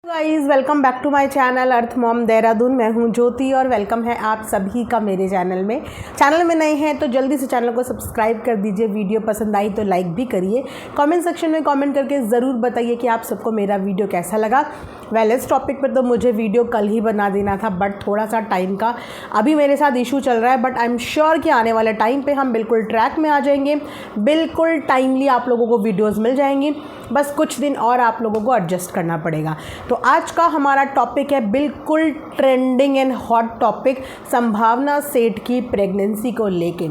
Guys welcome back to my channel earth mom Dehradun. मैं हूं ज्योति और वेलकम है आप सभी का मेरे चैनल में नए हैं तो जल्दी से चैनल को सब्सक्राइब कर दीजिए। वीडियो पसंद आई तो लाइक भी करिए। कमेंट सेक्शन में कमेंट करके ज़रूर बताइए कि आप सबको मेरा वीडियो कैसा लगा। इस टॉपिक पर तो मुझे वीडियो कल ही बना देना था, बट थोड़ा सा टाइम का अभी मेरे साथ इशू चल रहा है। बट आई एम श्योर कि आने वाले टाइम पे हम बिल्कुल ट्रैक में आ जाएंगे, बिल्कुल टाइमली आप लोगों को वीडियोस मिल जाएंगी। बस कुछ दिन और आप लोगों को एडजस्ट करना पड़ेगा। तो आज का हमारा टॉपिक है बिल्कुल ट्रेंडिंग एंड हॉट टॉपिक, संभावना सेठ की प्रेगनेंसी को लेके।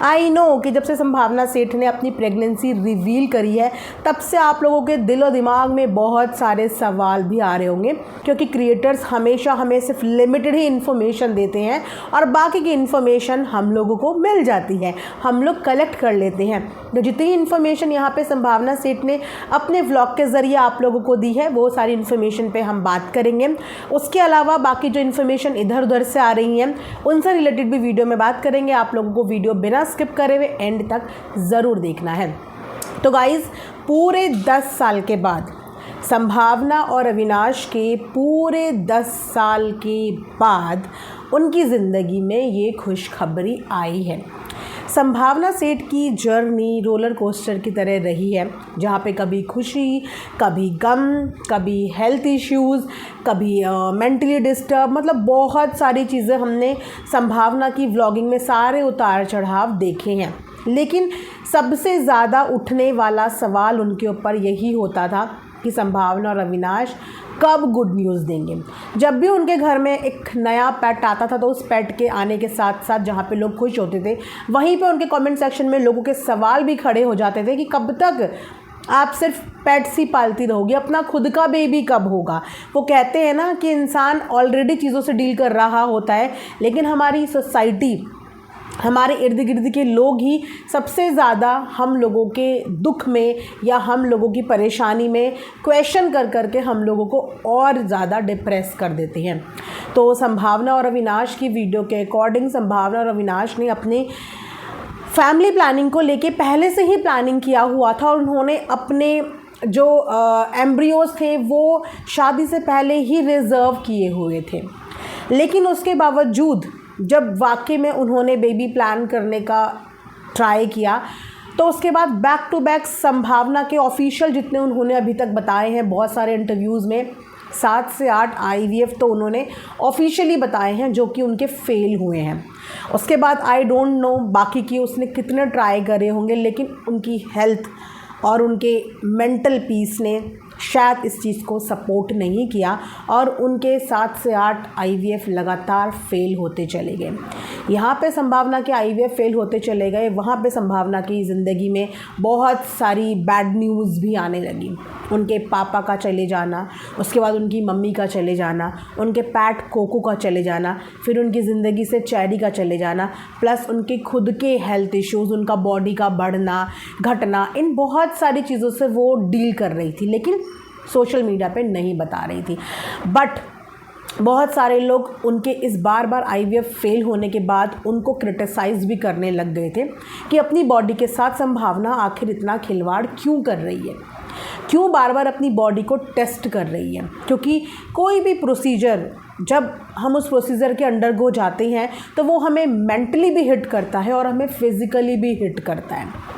आई नो कि जब से संभावना सेठ ने अपनी प्रेगनेंसी रिवील करी है तब से आप लोगों के दिल और दिमाग में बहुत सारे सवाल भी आ रहे होंगे, क्योंकि क्रिएटर्स हमेशा हमें सिर्फ लिमिटेड ही इन्फॉर्मेशन देते हैं और बाकी की इन्फॉर्मेशन हम लोगों को मिल जाती है, हम लोग कलेक्ट कर लेते हैं। तो जितनी इन्फॉर्मेशन यहाँ पे संभावना सेठ ने अपने व्लॉग के ज़रिए आप लोगों को दी है वो सारी इन्फॉर्मेशन पे हम बात करेंगे। उसके अलावा बाकी जो इन्फॉर्मेशन इधर उधर से आ रही हैं उनसे रिलेटेड भी वीडियो में बात करेंगे। आप लोगों को वीडियो बिना स्किप करे हुए एंड तक ज़रूर देखना है। तो गाइज़, पूरे 10 साल के बाद संभावना और अविनाश के पूरे 10 साल के बाद उनकी ज़िंदगी में ये खुशखबरी आई है। संभावना सेठ की जर्नी रोलर कोस्टर की तरह रही है, जहाँ पे कभी खुशी, कभी गम, कभी हेल्थ इश्यूज़, कभी मेंटली डिस्टर्ब, मतलब बहुत सारी चीज़ें हमने संभावना की व्लॉगिंग में सारे उतार चढ़ाव देखे हैं। लेकिन सबसे ज़्यादा उठने वाला सवाल उनके ऊपर यही होता था कि संभावना और अविनाश कब गुड न्यूज़ देंगे। जब भी उनके घर में एक नया पेट आता था तो उस पेट के आने के साथ साथ जहाँ पे लोग खुश होते थे, वहीं पे उनके कमेंट सेक्शन में लोगों के सवाल भी खड़े हो जाते थे कि कब तक आप सिर्फ पेट्स ही पालती रहोगी, अपना खुद का बेबी कब होगा। वो कहते हैं ना कि इंसान ऑलरेडी चीज़ों से डील कर रहा होता है, लेकिन हमारी सोसाइटी, हमारे इर्द गिर्द के लोग ही सबसे ज़्यादा हम लोगों के दुख में या हम लोगों की परेशानी में क्वेश्चन कर कर के हम लोगों को और ज़्यादा डिप्रेस कर देते हैं। तो संभावना और अविनाश की वीडियो के अकॉर्डिंग संभावना और अविनाश ने अपने फैमिली प्लानिंग को लेके पहले से ही प्लानिंग किया हुआ था और उन्होंने अपने जो एम्ब्रियोज थे वो शादी से पहले ही रिज़र्व किए हुए थे। लेकिन उसके बावजूद जब वाकई में उन्होंने बेबी प्लान करने का ट्राई किया तो उसके बाद बैक टू बैक संभावना के ऑफिशियल जितने उन्होंने अभी तक बताए हैं बहुत सारे इंटरव्यूज़ में 7 से 8 IVF तो उन्होंने ऑफिशियली बताए हैं जो कि उनके फेल हुए हैं। उसके बाद आई डोंट नो बाकी की उसने कितने ट्राई करे होंगे, लेकिन उनकी हेल्थ और उनके मेंटल पीस ने शायद इस चीज़ को सपोर्ट नहीं किया और उनके 7 से 8 IVF लगातार फेल होते चले गए। यहाँ पे संभावना के IVF फेल होते चले गए, वहाँ पे संभावना की ज़िंदगी में बहुत सारी बैड न्यूज़ भी आने लगी। उनके पापा का चले जाना, उसके बाद उनकी मम्मी का चले जाना, उनके पैट कोको का चले जाना, फिर उनकी ज़िंदगी से चेरी का चले जाना, प्लस उनके खुद के हेल्थ इश्यूज़, उनका बॉडी का बढ़ना घटना, इन बहुत सारी चीज़ों से वो डील कर रही थी, लेकिन सोशल मीडिया पे नहीं बता रही थी। बट बहुत सारे लोग उनके इस बार बार IVF फेल होने के बाद उनको क्रिटिसाइज़ भी करने लग गए थे कि अपनी बॉडी के साथ संभावना आखिर इतना खिलवाड़ क्यों कर रही है, क्यों बार बार अपनी बॉडी को टेस्ट कर रही है। क्योंकि कोई भी प्रोसीजर जब हम उस प्रोसीजर के अंडरगो जाते हैं तो वो हमें मेंटली भी हिट करता है और हमें फिज़िकली भी हिट करता है।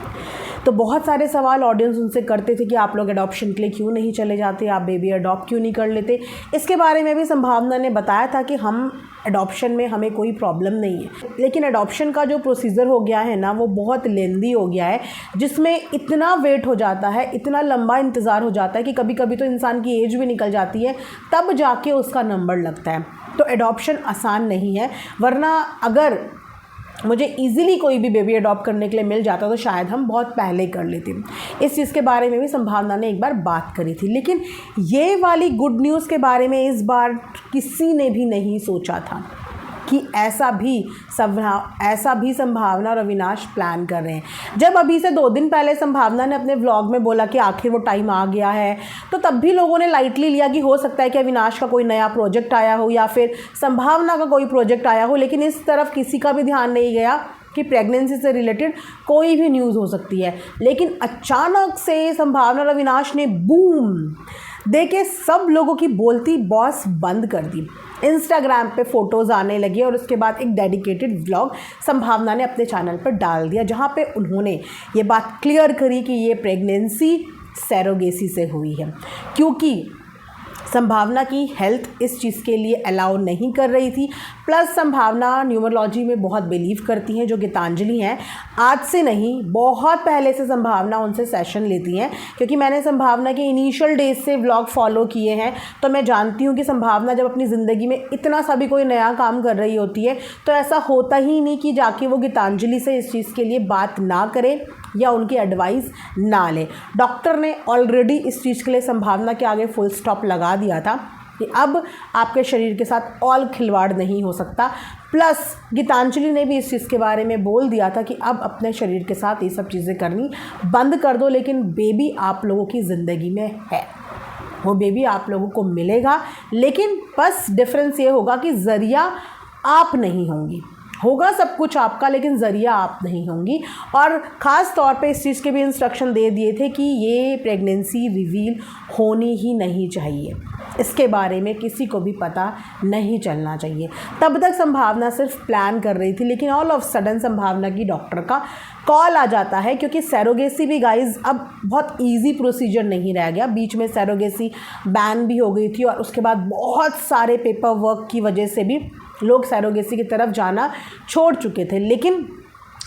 तो बहुत सारे सवाल ऑडियंस उनसे करते थे कि आप लोग एडॉप्शन के लिए क्यों नहीं चले जाते, आप बेबी अडॉप्ट क्यों नहीं कर लेते। इसके बारे में भी संभावना ने बताया था कि हम एडॉप्शन में हमें कोई प्रॉब्लम नहीं है, लेकिन एडॉप्शन का जो प्रोसीजर हो गया है ना वो बहुत लेंदी हो गया है, जिसमें इतना वेट हो जाता है, इतना लंबा इंतज़ार हो जाता है कि कभी कभी तो इंसान की एज भी निकल जाती है तब जाके उसका नंबर लगता है। तो एडॉप्शन आसान नहीं है, वरना अगर मुझे इजीली कोई भी बेबी अडॉप्ट करने के लिए मिल जाता तो शायद हम बहुत पहले कर लेते। इस चीज़ के बारे में भी संभावना ने एक बार बात करी थी, लेकिन ये वाली गुड न्यूज़ के बारे में इस बार किसी ने भी नहीं सोचा था कि ऐसा भी संभावना और अविनाश प्लान कर रहे हैं। जब अभी से 2 दिन पहले संभावना ने अपने व्लॉग में बोला कि आखिर वो टाइम आ गया है, तो तब भी लोगों ने लाइटली लिया कि हो सकता है कि अविनाश का कोई नया प्रोजेक्ट आया हो या फिर संभावना का कोई प्रोजेक्ट आया हो, लेकिन इस तरफ किसी का भी ध्यान नहीं गया कि प्रेगनेंसी से रिलेटेड कोई भी न्यूज़ हो सकती है। लेकिन अचानक से संभावना और अविनाश ने बूम देखे सब लोगों की बोलती बॉस बंद कर दी। इंस्टाग्राम पे फ़ोटोज़ आने लगी और उसके बाद एक डेडिकेटेड व्लॉग संभावना ने अपने चैनल पर डाल दिया, जहाँ पे उन्होंने ये बात क्लियर करी कि ये प्रेगनेंसी सरोगेसी से हुई है, क्योंकि संभावना की हेल्थ इस चीज़ के लिए अलाउ नहीं कर रही थी। प्लस संभावना न्यूमरोलॉजी में बहुत बिलीव करती हैं, जो गीतांजलि हैं आज से नहीं बहुत पहले से संभावना उनसे सेशन लेती हैं, क्योंकि मैंने संभावना के इनिशियल डेज से व्लॉग फॉलो किए हैं, तो मैं जानती हूँ कि संभावना जब अपनी ज़िंदगी में इतना सा भी कोई नया काम कर रही होती है तो ऐसा होता ही नहीं कि जाके वो गीतांजलि से इस चीज़ के लिए बात ना करें या उनकी एडवाइस ना ले। डॉक्टर ने ऑलरेडी इस चीज़ के लिए संभावना के आगे फुल स्टॉप लगा दिया था कि अब आपके शरीर के साथ और खिलवाड़ नहीं हो सकता। प्लस गीतांजलि ने भी इस चीज़ के बारे में बोल दिया था कि अब अपने शरीर के साथ ये सब चीज़ें करनी बंद कर दो, लेकिन बेबी आप लोगों की ज़िंदगी में है, वो बेबी आप लोगों को मिलेगा, लेकिन बस डिफरेंस ये होगा कि ज़रिया आप नहीं होंगी, होगा सब कुछ आपका लेकिन ज़रिया आप नहीं होंगी। और ख़ास तौर पे इस चीज़ के भी इंस्ट्रक्शन दे दिए थे कि ये प्रेगनेंसी रिवील होनी ही नहीं चाहिए, इसके बारे में किसी को भी पता नहीं चलना चाहिए। तब तक संभावना सिर्फ प्लान कर रही थी, लेकिन ऑल ऑफ सडन संभावना की डॉक्टर का कॉल आ जाता है, क्योंकि सरोगेसी भी गाइज अब बहुत इजी प्रोसीजर नहीं रह गया। बीच में सरोगेसी बैन भी हो गई थी और उसके बाद बहुत सारे पेपर वर्क की वजह से भी लोग सरोगेसी की तरफ जाना छोड़ चुके थे। लेकिन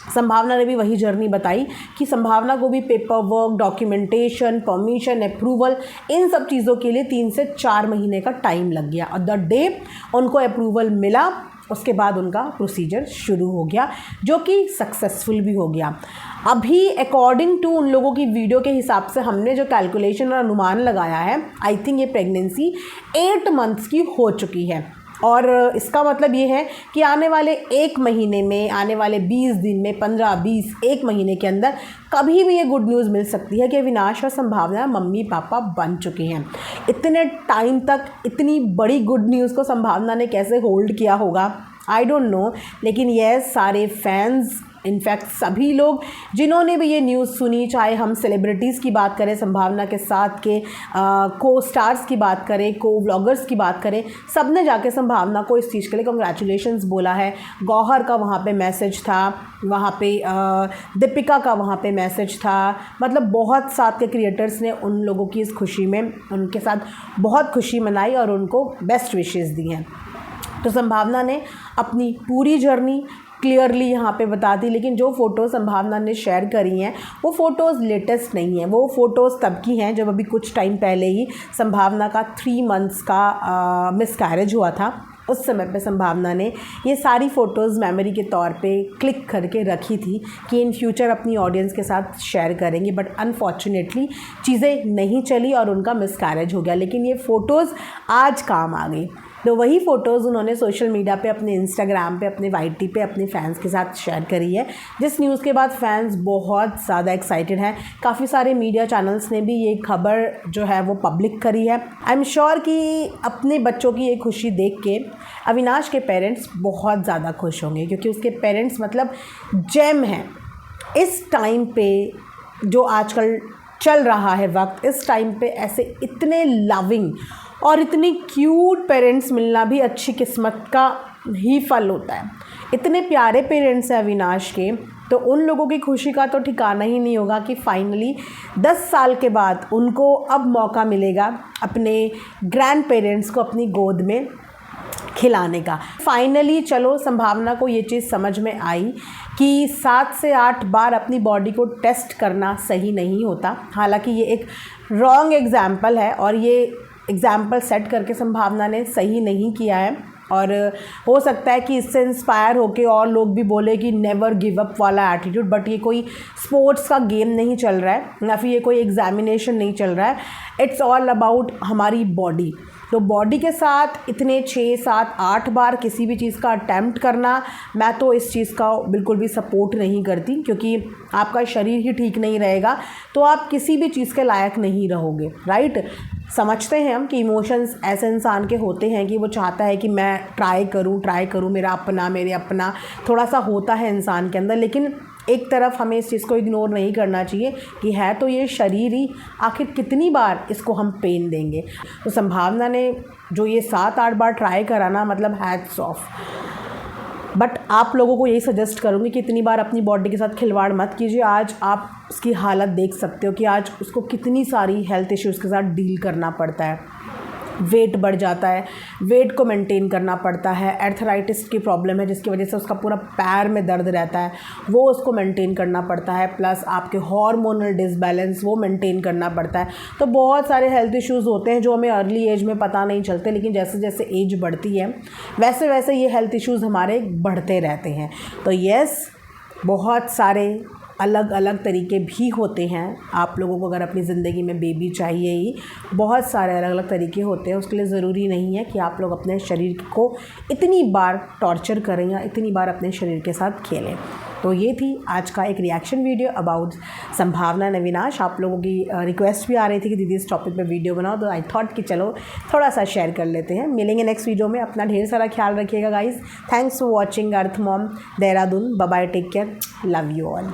संभावना ने भी वही जर्नी बताई कि संभावना को भी paper work, documentation, permission, approval, इन सब चीज़ों के लिए 3 से 4 महीने का टाइम लग गया। और द डे उनको अप्रूवल मिला उसके बाद उनका प्रोसीजर शुरू हो गया, जो कि सक्सेसफुल भी हो गया। अभी अकॉर्डिंग टू उन लोगों की वीडियो के हिसाब से हमने जो कैलकुलेशन और अनुमान लगाया है, आई थिंक ये प्रेगनेंसी 8 मंथ्स की हो चुकी है। और इसका मतलब ये है कि आने वाले 1 महीने में, आने वाले 20 दिन में, 15-20 1 महीने के अंदर कभी भी ये गुड न्यूज़ मिल सकती है कि अविनाश और संभावना मम्मी पापा बन चुके हैं। इतने टाइम तक इतनी बड़ी गुड न्यूज़ को संभावना ने कैसे होल्ड किया होगा आई डोंट नो, लेकिन ये सारे फैंस, इनफैक्ट सभी लोग जिन्होंने भी ये न्यूज़ सुनी, चाहे हम सेलिब्रिटीज़ की बात करें, संभावना के साथ के को स्टार्स की बात करें, को व्लॉगर्स की बात करें, सब ने जाके संभावना को इस चीज़ के लिए कंग्रेचुलेशंस बोला है। गौहर का वहाँ पे मैसेज था, वहाँ पे दीपिका का वहाँ पे मैसेज था, मतलब बहुत साथ के क्रिएटर्स ने उन लोगों की इस खुशी में उनके साथ बहुत खुशी मनाई और उनको बेस्ट विशेस दी हैं। तो संभावना ने अपनी पूरी जर्नी क्लियरली यहाँ पे बता दी, लेकिन जो फ़ोटोज़ संभावना ने शेयर करी हैं वो फ़ोटोज़ लेटेस्ट नहीं हैं, वो फ़ोटोज़ तब की हैं जब अभी कुछ टाइम पहले ही संभावना का 3 मंथ्स का मिसकैरेज हुआ था। उस समय पे संभावना ने ये सारी फ़ोटोज़ मेमोरी के तौर पे क्लिक करके रखी थी कि इन फ्यूचर अपनी ऑडियंस के साथ शेयर करेंगे, बट अनफॉर्चुनेटली चीज़ें नहीं चली और उनका मिसकैरेज हो गया। लेकिन ये फ़ोटोज़ आज काम आ गई, तो वही फ़ोटोज़ उन्होंने सोशल मीडिया पे, अपने इंस्टाग्राम पे, अपने वाईटी पे अपने फ़ैन्स के साथ शेयर करी है, जिस न्यूज़ के बाद फ़ैन्स बहुत ज़्यादा एक्साइटेड हैं। काफ़ी सारे मीडिया चैनल्स ने भी ये खबर जो है वो पब्लिक करी है। आई एम श्योर कि अपने बच्चों की ये खुशी देख के अविनाश के पेरेंट्स बहुत ज़्यादा खुश होंगे, क्योंकि उसके पेरेंट्स मतलब जेम हैं। इस टाइम पे जो आजकल चल रहा है वक्त, इस टाइम पे ऐसे इतने लविंग और इतनी क्यूट पेरेंट्स मिलना भी अच्छी किस्मत का ही फल होता है। इतने प्यारे पेरेंट्स हैं अविनाश के, तो उन लोगों की खुशी का तो ठिकाना ही नहीं होगा कि फाइनली 10 साल के बाद उनको अब मौका मिलेगा अपने ग्रैंड पेरेंट्स को अपनी गोद में खिलाने का। फाइनली चलो संभावना को ये चीज़ समझ में आई कि 7 से 8 बार अपनी बॉडी को टेस्ट करना सही नहीं होता। हालांकि ये एक रॉन्ग एग्जाम्पल है और ये एग्जाम्पल सेट करके संभावना ने सही नहीं किया है, और हो सकता है कि इससे इंस्पायर होके और लोग भी बोले कि नेवर गिव अप वाला एटीट्यूड। बट ये कोई स्पोर्ट्स का गेम नहीं चल रहा है, या फिर ये कोई एग्जामिनेशन नहीं चल रहा है। इट्स ऑल अबाउट हमारी बॉडी। तो बॉडी के साथ इतने 6, 7, 8 बार किसी भी चीज़ का अटैम्प्ट करना, मैं तो इस चीज़ का बिल्कुल भी सपोर्ट नहीं करती, क्योंकि आपका शरीर ही ठीक नहीं रहेगा तो आप किसी भी चीज़ के लायक नहीं रहोगे, राइट। समझते हैं हम कि इमोशंस ऐसे इंसान के होते हैं कि वो चाहता है कि मैं ट्राई करूं, मेरे अपना थोड़ा सा होता है इंसान के अंदर, लेकिन एक तरफ हमें इस चीज़ को इग्नोर नहीं करना चाहिए कि है तो ये शरीर ही, आखिर कितनी बार इसको हम पेन देंगे। तो संभावना ने जो ये 7-8 बार ट्राई करा ना, मतलब हैट्स ऑफ। बट आप लोगों को यही सजेस्ट करूँगी कि इतनी बार अपनी बॉडी के साथ खिलवाड़ मत कीजिए। आज आप उसकी हालत देख सकते हो कि आज उसको कितनी सारी हेल्थ इश्यूज़ के साथ डील करना पड़ता है। वेट बढ़ जाता है, वेट को मेंटेन करना पड़ता है, एर्थराइटिस की प्रॉब्लम है जिसकी वजह से उसका पूरा पैर में दर्द रहता है, वो उसको मेंटेन करना पड़ता है, प्लस आपके हार्मोनल डिसबैलेंस वो मेंटेन करना पड़ता है। तो बहुत सारे हेल्थ इश्यूज़ होते हैं जो हमें अर्ली एज में पता नहीं चलते, लेकिन जैसे जैसे एज बढ़ती है वैसे वैसे ये हेल्थ इश्यूज़ हमारे बढ़ते रहते हैं। तो येस, बहुत सारे अलग अलग तरीके भी होते हैं। आप लोगों को अगर अपनी ज़िंदगी में बेबी चाहिए ही, बहुत सारे अलग अलग तरीके होते हैं। उसके लिए ज़रूरी नहीं है कि आप लोग अपने शरीर को इतनी बार टॉर्चर करें या इतनी बार अपने शरीर के साथ खेलें। तो ये थी आज का एक रिएक्शन वीडियो अबाउट संभावना एंड अविनाश। आप लोगों की रिक्वेस्ट भी आ रही थी कि दीदी इस टॉपिक पे वीडियो बनाओ, तो आई थॉट कि चलो थोड़ा सा शेयर कर लेते हैं। मिलेंगे नेक्स्ट वीडियो में। अपना ढेर सारा ख्याल रखिएगा guys. Thanks for watching earth mom Dehradun. Bye bye, take care, love you all.